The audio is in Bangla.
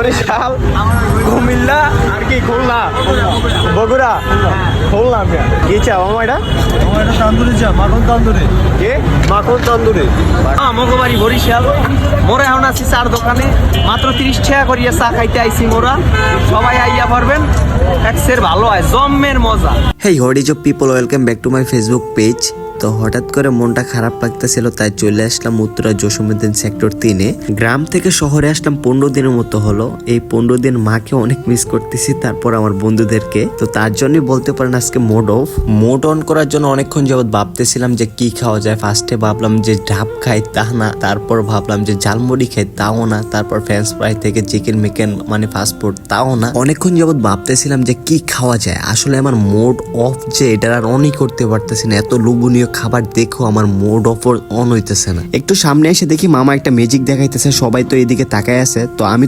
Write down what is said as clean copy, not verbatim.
বরিশাল, কুমিল্লা আর কি খুলনা, বগুড়া, খুলনা। কি চা মামা এটা? তান্দুরি চা, মাখন তান্দুরি। কি মাখন তন্দুরি? আমাকে বাড়ি বরিশাল। মোরা এখন আছি চার দোকানে, মাত্র 30 টাকা করিয়া চা খাইতে আইছি মোরা। সবাই আইয়া পারবেন, এক্সের ভালো হয়, জম্মের মজা। হেই what is people, welcome back to my Facebook page. তো হঠাৎ করে মনটা খারাপ লাগতেছিল, তাই চলে আসলাম উত্তরা জসীমউদ্দিন সেক্টর 3-এ। গ্রাম থেকে শহরে আসলাম 15 দিনের মতো হলো। এই 15 দিন মাকে অনেক মিস করতেছি, তারপর আমার বন্ধুদেরকে। তো তার জন্যই বলতে পারেন আজকে মোড অন করার জন্য অনেকক্ষণ যাবত ভাবতেছিলাম যে কি খাওয়া যায়। ফার্স্টে ভাবলাম যে ডাব খাই, তা না। তারপর ভাবলাম যে ঝালমুড়ি খাই, তাও না। তারপর ফ্রেঞ্চ ফ্রাই থেকে চিকেন মিকেন মানে ফাস্টফুড, তাও না। অনেকক্ষণ যাবত ভাবতেছিলাম যে কি খাওয়া যায়। আসলে আমার মোড অফ যে এটা আর অনই করতে পারতেছি না। এত লোভনীয় খাবার দেখো আমার মোড অফ অন হইতেছে না। একটু সামনে এসে দেখি মামা একটা ম্যাজিক দেখাইতেছে, সবাই তো এদিকে তাকায় আছে। তো আমি